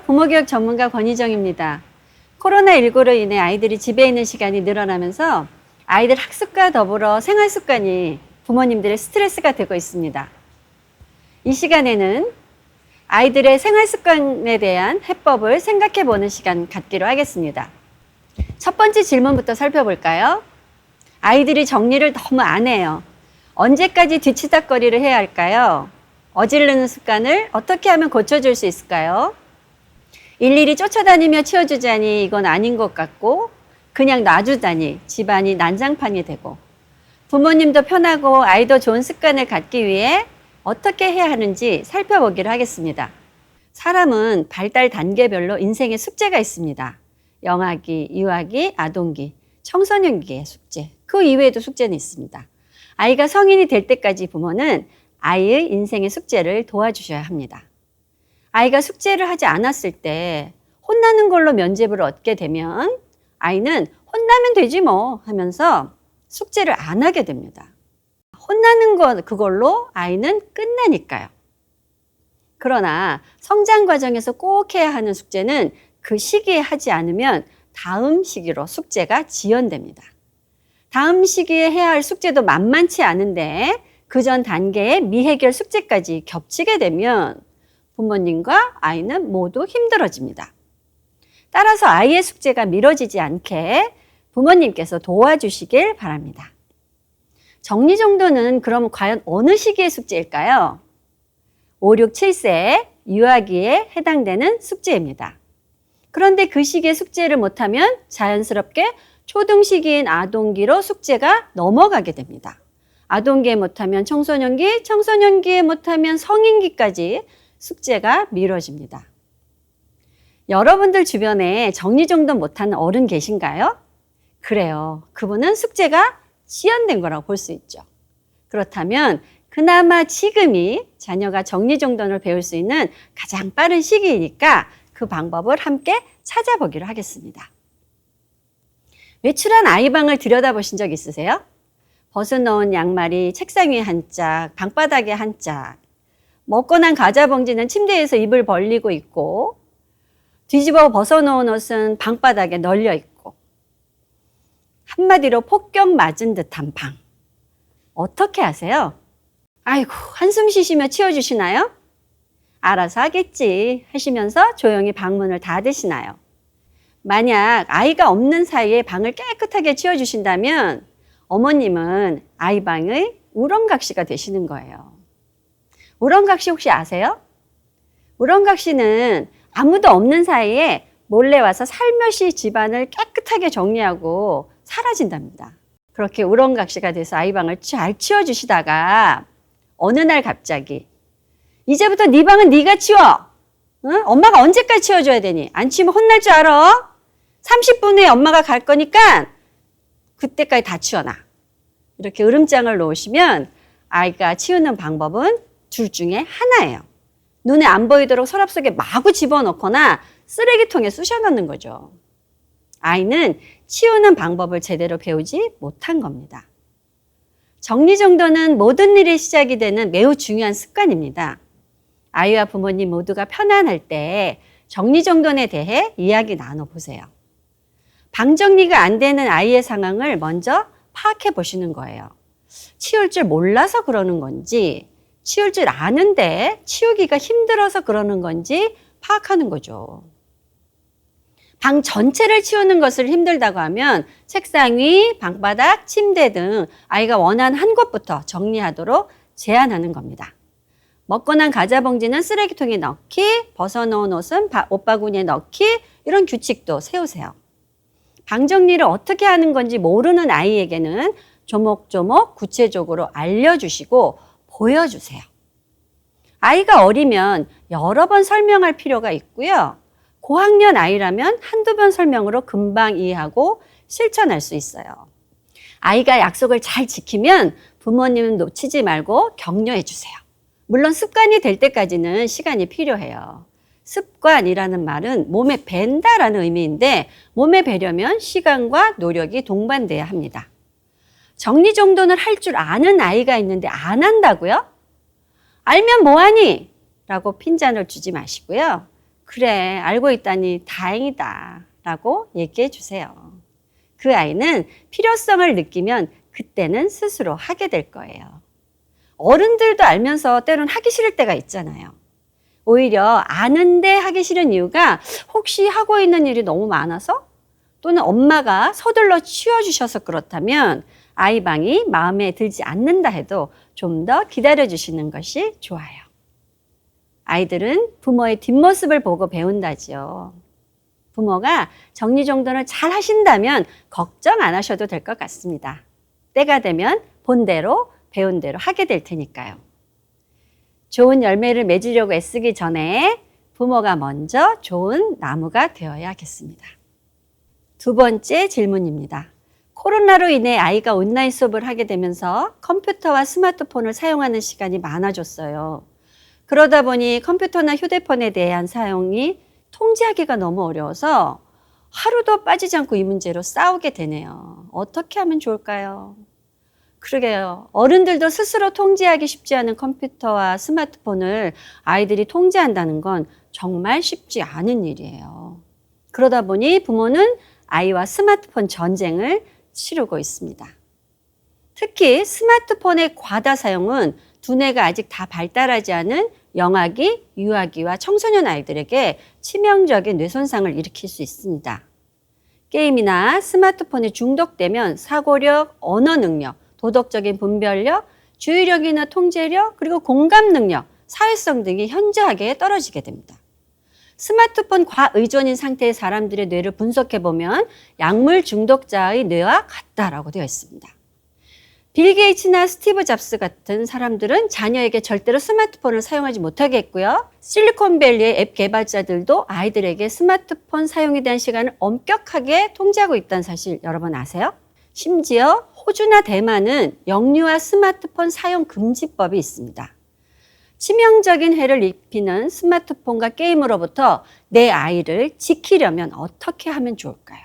부모교육 전문가 권희정입니다. 코로나19로 인해 아이들이 집에 있는 시간이 늘어나면서 아이들 학습과 더불어 생활 습관이 부모님들의 스트레스가 되고 있습니다. 이 시간에는 아이들의 생활 습관에 대한 해법을 생각해 보는 시간 갖기로 하겠습니다. 첫 번째 질문부터 살펴볼까요? 아이들이 정리를 너무 안 해요. 언제까지 뒤치다꺼리를 해야 할까요? 어지르는 습관을 어떻게 하면 고쳐줄 수 있을까요? 일일이 쫓아다니며 치워주자니 이건 아닌 것 같고 그냥 놔주다니 집안이 난장판이 되고 부모님도 편하고 아이도 좋은 습관을 갖기 위해 어떻게 해야 하는지 살펴보기로 하겠습니다. 사람은 발달 단계별로 인생의 숙제가 있습니다. 영아기, 유아기, 아동기, 청소년기의 숙제, 그 이외에도 숙제는 있습니다. 아이가 성인이 될 때까지 부모는 아이의 인생의 숙제를 도와주셔야 합니다. 아이가 숙제를 하지 않았을 때 혼나는 걸로 면죄부를 얻게 되면 아이는 혼나면 되지 뭐 하면서 숙제를 안 하게 됩니다. 혼나는 것 그걸로 아이는 끝나니까요. 그러나 성장 과정에서 꼭 해야 하는 숙제는 그 시기에 하지 않으면 다음 시기로 숙제가 지연됩니다. 다음 시기에 해야 할 숙제도 만만치 않은데 그 전 단계의 미해결 숙제까지 겹치게 되면 부모님과 아이는 모두 힘들어집니다. 따라서 아이의 숙제가 미뤄지지 않게 부모님께서 도와주시길 바랍니다. 정리정돈은 그럼 과연 어느 시기의 숙제일까요? 5, 6, 7세 유아기에 해당되는 숙제입니다. 그런데 그 시기에 숙제를 못하면 자연스럽게 초등 시기인 아동기로 숙제가 넘어가게 됩니다. 아동기에 못하면 청소년기, 청소년기에 못하면 성인기까지 숙제가 미뤄집니다. 여러분들 주변에 정리정돈 못하는 어른 계신가요? 그래요. 그분은 숙제가 지연된 거라고 볼 수 있죠. 그렇다면 그나마 지금이 자녀가 정리정돈을 배울 수 있는 가장 빠른 시기이니까 그 방법을 함께 찾아보기로 하겠습니다. 외출한 아이 방을 들여다보신 적 있으세요? 벗어놓은 양말이 책상 위에 한 짝, 방바닥에 한 짝, 먹고 난 과자 봉지는 침대에서 입을 벌리고 있고 뒤집어 벗어놓은 옷은 방바닥에 널려 있고 한마디로 폭격 맞은 듯한 방. 어떻게 하세요? 아이고, 한숨 쉬시며 치워주시나요? 알아서 하겠지 하시면서 조용히 방문을 닫으시나요? 만약 아이가 없는 사이에 방을 깨끗하게 치워주신다면 어머님은 아이 방의 우렁각시가 되시는 거예요. 우렁각시 혹시 아세요? 우렁각시는 아무도 없는 사이에 몰래 와서 살며시 집안을 깨끗하게 정리하고 사라진답니다. 그렇게 우렁각시가 돼서 아이 방을 잘 치워주시다가 어느 날 갑자기 이제부터 네 방은 네가 치워. 응? 엄마가 언제까지 치워줘야 되니? 안 치우면 혼날 줄 알아? 30분 후에 엄마가 갈 거니까 그때까지 다 치워놔. 이렇게 으름장을 놓으시면 아이가 치우는 방법은 둘 중에 하나예요. 눈에 안 보이도록 서랍 속에 마구 집어넣거나 쓰레기통에 쑤셔넣는 거죠. 아이는 치우는 방법을 제대로 배우지 못한 겁니다. 정리정돈은 모든 일의 시작이 되는 매우 중요한 습관입니다. 아이와 부모님 모두가 편안할 때 정리정돈에 대해 이야기 나눠보세요. 방 정리가 안 되는 아이의 상황을 먼저 파악해 보시는 거예요. 치울 줄 몰라서 그러는 건지, 치울 줄 아는데 치우기가 힘들어서 그러는 건지 파악하는 거죠. 방 전체를 치우는 것을 힘들다고 하면 책상 위, 방바닥, 침대 등 아이가 원하는 한 곳부터 정리하도록 제안하는 겁니다. 먹고 난 과자 봉지는 쓰레기통에 넣기, 벗어놓은 옷은 옷바구니에 넣기, 이런 규칙도 세우세요. 방 정리를 어떻게 하는 건지 모르는 아이에게는 조목조목 구체적으로 알려주시고 보여주세요. 아이가 어리면 여러 번 설명할 필요가 있고요. 고학년 아이라면 한두 번 설명으로 금방 이해하고 실천할 수 있어요. 아이가 약속을 잘 지키면 부모님은 놓치지 말고 격려해 주세요. 물론 습관이 될 때까지는 시간이 필요해요. 습관이라는 말은 몸에 밴다라는 의미인데 몸에 배려면 시간과 노력이 동반돼야 합니다. 정리정돈을 할 줄 아는 아이가 있는데 안 한다고요? 알면 뭐하니? 라고 핀잔을 주지 마시고요. 그래, 알고 있다니 다행이다 라고 얘기해 주세요. 그 아이는 필요성을 느끼면 그때는 스스로 하게 될 거예요. 어른들도 알면서 때론 하기 싫을 때가 있잖아요. 오히려 아는데 하기 싫은 이유가 혹시 하고 있는 일이 너무 많아서 또는 엄마가 서둘러 치워주셔서 그렇다면 아이 방이 마음에 들지 않는다 해도 좀 더 기다려주시는 것이 좋아요. 아이들은 부모의 뒷모습을 보고 배운다지요. 부모가 정리정돈을 잘 하신다면 걱정 안 하셔도 될 것 같습니다. 때가 되면 본 대로 배운 대로 하게 될 테니까요. 좋은 열매를 맺으려고 애쓰기 전에 부모가 먼저 좋은 나무가 되어야겠습니다. 두 번째 질문입니다. 코로나로 인해 아이가 온라인 수업을 하게 되면서 컴퓨터와 스마트폰을 사용하는 시간이 많아졌어요. 그러다 보니 컴퓨터나 휴대폰에 대한 사용이 통제하기가 너무 어려워서 하루도 빠지지 않고 이 문제로 싸우게 되네요. 어떻게 하면 좋을까요? 그러게요. 어른들도 스스로 통제하기 쉽지 않은 컴퓨터와 스마트폰을 아이들이 통제한다는 건 정말 쉽지 않은 일이에요. 그러다 보니 부모는 아이와 스마트폰 전쟁을 치르고 있습니다. 특히 스마트폰의 과다 사용은 두뇌가 아직 다 발달하지 않은 영아기, 유아기와 청소년 아이들에게 치명적인 뇌 손상을 일으킬 수 있습니다. 게임이나 스마트폰에 중독되면 사고력, 언어 능력, 도덕적인 분별력, 주의력이나 통제력, 그리고 공감 능력, 사회성 등이 현저하게 떨어지게 됩니다. 스마트폰 과의존인 상태의 사람들의 뇌를 분석해보면 약물 중독자의 뇌와 같다라고 되어 있습니다. 빌 게이츠나 스티브 잡스 같은 사람들은 자녀에게 절대로 스마트폰을 사용하지 못하게 했고요. 실리콘밸리의 앱 개발자들도 아이들에게 스마트폰 사용에 대한 시간을 엄격하게 통제하고 있다는 사실 여러분 아세요? 심지어 호주나 대만은 영유아 스마트폰 사용 금지법이 있습니다. 치명적인 해를 입히는 스마트폰과 게임으로부터 내 아이를 지키려면 어떻게 하면 좋을까요?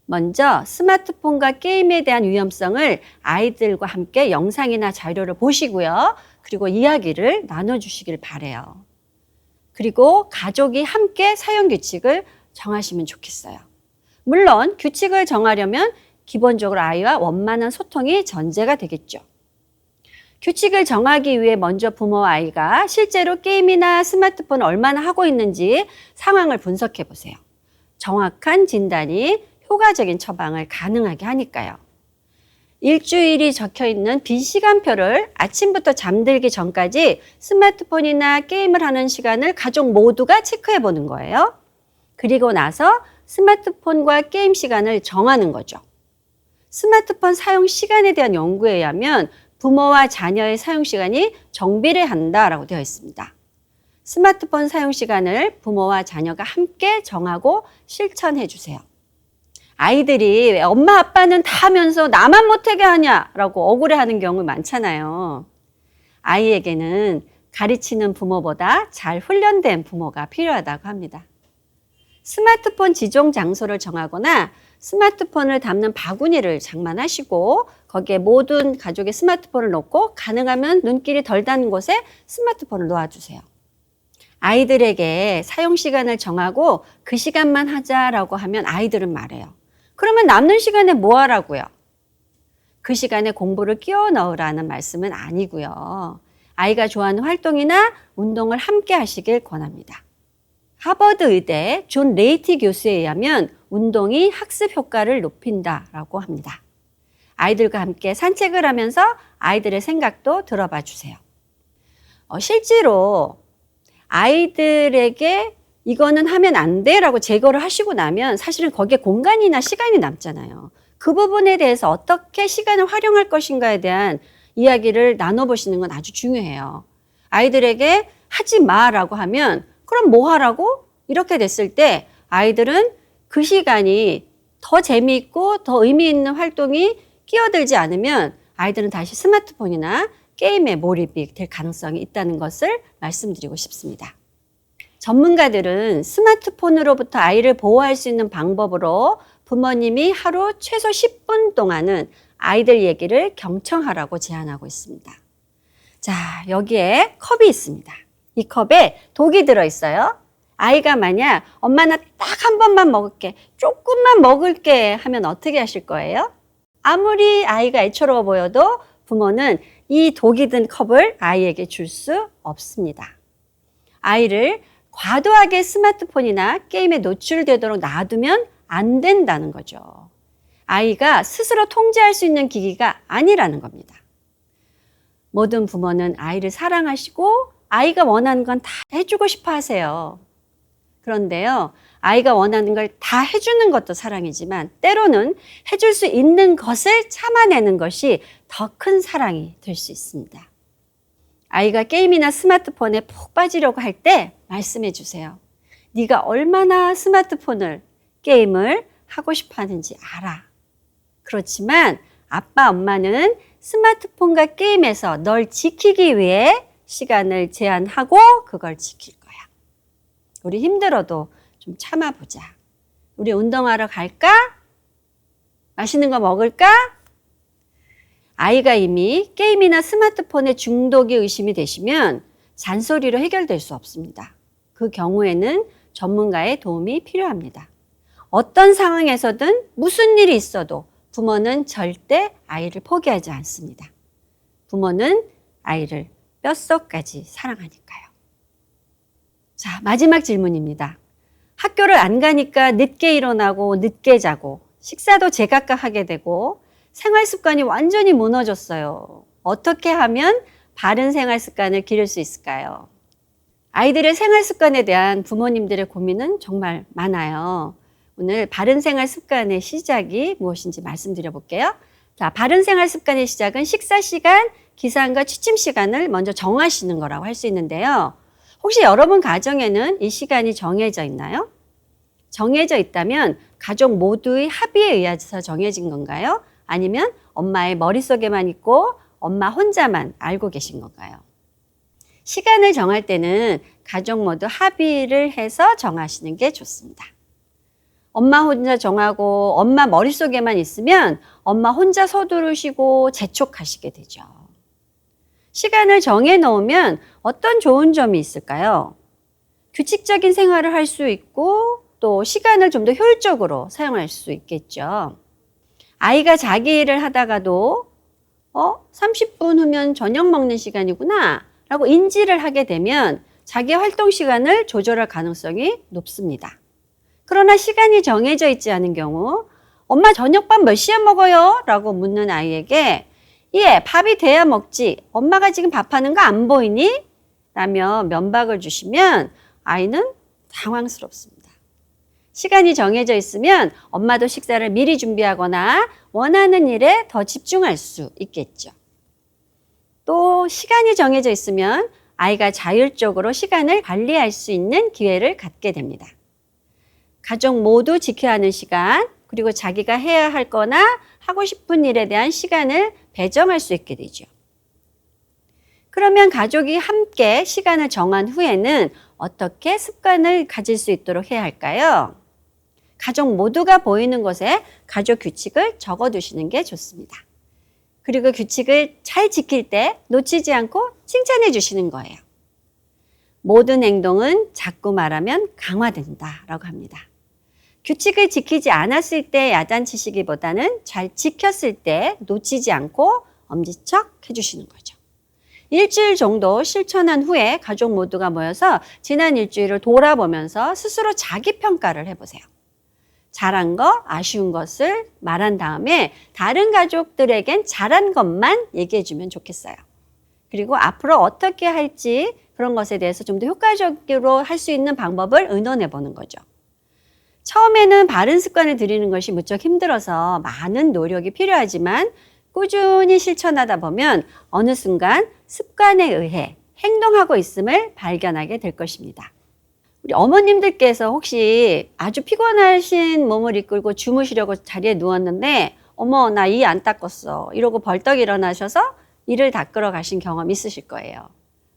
먼저 스마트폰과 게임에 대한 위험성을 아이들과 함께 영상이나 자료를 보시고요. 그리고 이야기를 나눠주시길 바라요. 그리고 가족이 함께 사용 규칙을 정하시면 좋겠어요. 물론 규칙을 정하려면 기본적으로 아이와 원만한 소통이 전제가 되겠죠. 규칙을 정하기 위해 먼저 부모와 아이가 실제로 게임이나 스마트폰을 얼마나 하고 있는지 상황을 분석해 보세요. 정확한 진단이 효과적인 처방을 가능하게 하니까요. 일주일이 적혀 있는 빈 시간표를 아침부터 잠들기 전까지 스마트폰이나 게임을 하는 시간을 가족 모두가 체크해 보는 거예요. 그리고 나서 스마트폰과 게임 시간을 정하는 거죠. 스마트폰 사용 시간에 대한 연구에 의하면 부모와 자녀의 사용 시간이 정비례한다라고 되어 있습니다. 스마트폰 사용 시간을 부모와 자녀가 함께 정하고 실천해 주세요. 아이들이 왜 엄마 아빠는 다 하면서 나만 못하게 하냐라고 억울해하는 경우 많잖아요. 아이에게는 가르치는 부모보다 잘 훈련된 부모가 필요하다고 합니다. 스마트폰 지정 장소를 정하거나 스마트폰을 담는 바구니를 장만하시고 거기에 모든 가족의 스마트폰을 놓고 가능하면 눈길이 덜 닿는 곳에 스마트폰을 놓아주세요. 아이들에게 사용 시간을 정하고 그 시간만 하자라고 하면 아이들은 말해요. 그러면 남는 시간에 뭐 하라고요? 그 시간에 공부를 끼워 넣으라는 말씀은 아니고요. 아이가 좋아하는 활동이나 운동을 함께 하시길 권합니다. 하버드 의대 존 레이티 교수에 의하면 운동이 학습 효과를 높인다라고 합니다. 아이들과 함께 산책을 하면서 아이들의 생각도 들어봐 주세요. 실제로 아이들에게 이거는 하면 안 돼라고 제거를 하시고 나면 사실은 거기에 공간이나 시간이 남잖아요. 그 부분에 대해서 어떻게 시간을 활용할 것인가에 대한 이야기를 나눠보시는 건 아주 중요해요. 아이들에게 하지 마라고 하면 그럼 뭐 하라고? 이렇게 됐을 때 아이들은 그 시간이 더 재미있고 더 의미 있는 활동이 끼어들지 않으면 아이들은 다시 스마트폰이나 게임에 몰입이 될 가능성이 있다는 것을 말씀드리고 싶습니다. 전문가들은 스마트폰으로부터 아이를 보호할 수 있는 방법으로 부모님이 하루 최소 10분 동안은 아이들 얘기를 경청하라고 제안하고 있습니다. 자, 여기에 컵이 있습니다. 이 컵에 독이 들어있어요. 아이가 만약 엄마 나 딱 한 번만 먹을게, 조금만 먹을게 하면 어떻게 하실 거예요? 아무리 아이가 애처로워 보여도 부모는 이 독이 든 컵을 아이에게 줄 수 없습니다. 아이를 과도하게 스마트폰이나 게임에 노출되도록 놔두면 안 된다는 거죠. 아이가 스스로 통제할 수 있는 기기가 아니라는 겁니다. 모든 부모는 아이를 사랑하시고 아이가 원하는 건 다 해주고 싶어 하세요. 그런데요, 아이가 원하는 걸 다 해주는 것도 사랑이지만 때로는 해줄 수 있는 것을 참아내는 것이 더 큰 사랑이 될 수 있습니다. 아이가 게임이나 스마트폰에 푹 빠지려고 할 때 말씀해 주세요. 네가 얼마나 스마트폰을, 게임을 하고 싶어 하는지 알아. 그렇지만 아빠, 엄마는 스마트폰과 게임에서 널 지키기 위해 시간을 제한하고 그걸 지킬 거야. 우리 힘들어도 좀 참아보자. 우리 운동하러 갈까? 맛있는 거 먹을까? 아이가 이미 게임이나 스마트폰에 중독이 의심이 되시면 잔소리로 해결될 수 없습니다. 그 경우에는 전문가의 도움이 필요합니다. 어떤 상황에서든 무슨 일이 있어도 부모는 절대 아이를 포기하지 않습니다. 부모는 아이를 뼛속까지 사랑하니까요. 자, 마지막 질문입니다. 학교를 안 가니까 늦게 일어나고 늦게 자고 식사도 제각각 하게 되고 생활 습관이 완전히 무너졌어요. 어떻게 하면 바른 생활 습관을 기를 수 있을까요? 아이들의 생활 습관에 대한 부모님들의 고민은 정말 많아요. 오늘 바른 생활 습관의 시작이 무엇인지 말씀드려 볼게요. 자, 바른 생활 습관의 시작은 식사 시간, 기상과 취침 시간을 먼저 정하시는 거라고 할 수 있는데요. 혹시 여러분 가정에는 이 시간이 정해져 있나요? 정해져 있다면 가족 모두의 합의에 의해서 정해진 건가요? 아니면 엄마의 머릿속에만 있고 엄마 혼자만 알고 계신 건가요? 시간을 정할 때는 가족 모두 합의를 해서 정하시는 게 좋습니다. 엄마 혼자 정하고 엄마 머릿속에만 있으면 엄마 혼자 서두르시고 재촉하시게 되죠. 시간을 정해 놓으면 어떤 좋은 점이 있을까요? 규칙적인 생활을 할 수 있고 또 시간을 좀 더 효율적으로 사용할 수 있겠죠. 아이가 자기 일을 하다가도 30분 후면 저녁 먹는 시간이구나 라고 인지를 하게 되면 자기 활동 시간을 조절할 가능성이 높습니다. 그러나 시간이 정해져 있지 않은 경우 엄마 저녁밥 몇 시에 먹어요? 라고 묻는 아이에게 예, 밥이 돼야 먹지. 엄마가 지금 밥하는 거 안 보이니? 라며 면박을 주시면 아이는 당황스럽습니다. 시간이 정해져 있으면 엄마도 식사를 미리 준비하거나 원하는 일에 더 집중할 수 있겠죠. 또 시간이 정해져 있으면 아이가 자율적으로 시간을 관리할 수 있는 기회를 갖게 됩니다. 가족 모두 지켜야 하는 시간, 그리고 자기가 해야 할 거나 하고 싶은 일에 대한 시간을 배정할 수 있게 되죠. 그러면 가족이 함께 시간을 정한 후에는 어떻게 습관을 가질 수 있도록 해야 할까요? 가족 모두가 보이는 곳에 가족 규칙을 적어두시는 게 좋습니다. 그리고 규칙을 잘 지킬 때 놓치지 않고 칭찬해 주시는 거예요. 모든 행동은 자꾸 말하면 강화된다라고 합니다. 규칙을 지키지 않았을 때 야단치시기보다는 잘 지켰을 때 놓치지 않고 엄지척 해주시는 거죠. 일주일 정도 실천한 후에 가족 모두가 모여서 지난 일주일을 돌아보면서 스스로 자기 평가를 해보세요. 잘한 거, 아쉬운 것을 말한 다음에 다른 가족들에겐 잘한 것만 얘기해주면 좋겠어요. 그리고 앞으로 어떻게 할지 그런 것에 대해서 좀 더 효과적으로 할 수 있는 방법을 의논해 보는 거죠. 처음에는 바른 습관을 들이는 것이 무척 힘들어서 많은 노력이 필요하지만 꾸준히 실천하다 보면 어느 순간 습관에 의해 행동하고 있음을 발견하게 될 것입니다. 우리 어머님들께서 혹시 아주 피곤하신 몸을 이끌고 주무시려고 자리에 누웠는데 어머 나 이 안 닦았어 이러고 벌떡 일어나셔서 이를 닦으러 가신 경험 있으실 거예요.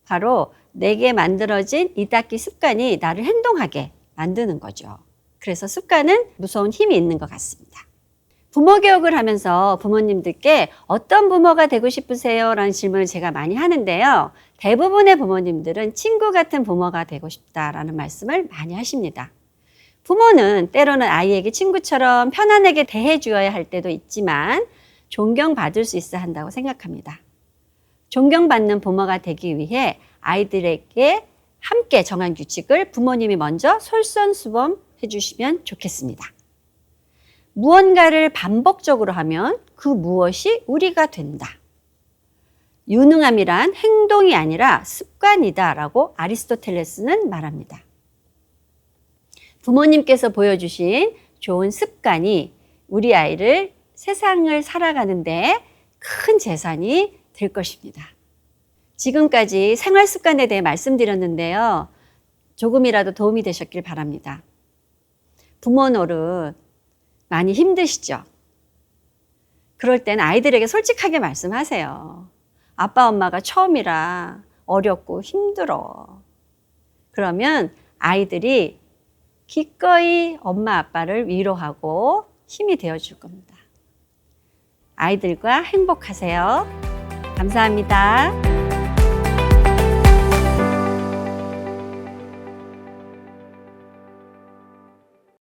바로 내게 만들어진 이 닦기 습관이 나를 행동하게 만드는 거죠. 그래서 습관은 무서운 힘이 있는 것 같습니다. 부모 교육을 하면서 부모님들께 어떤 부모가 되고 싶으세요? 라는 질문을 제가 많이 하는데요. 대부분의 부모님들은 친구 같은 부모가 되고 싶다라는 말씀을 많이 하십니다. 부모는 때로는 아이에게 친구처럼 편안하게 대해주어야 할 때도 있지만 존경받을 수 있어야 한다고 생각합니다. 존경받는 부모가 되기 위해 아이들에게 함께 정한 규칙을 부모님이 먼저 솔선수범해 주시면 좋겠습니다. 무언가를 반복적으로 하면 그 무엇이 우리가 된다. 유능함이란 행동이 아니라 습관이다 라고 아리스토텔레스는 말합니다. 부모님께서 보여주신 좋은 습관이 우리 아이를 세상을 살아가는데 큰 재산이 될 것입니다. 지금까지 생활 습관에 대해 말씀드렸는데요. 조금이라도 도움이 되셨길 바랍니다. 부모 노릇 많이 힘드시죠? 그럴 땐 아이들에게 솔직하게 말씀하세요. 아빠, 엄마가 처음이라 어렵고 힘들어. 그러면 아이들이 기꺼이 엄마, 아빠를 위로하고 힘이 되어줄 겁니다. 아이들과 행복하세요. 감사합니다.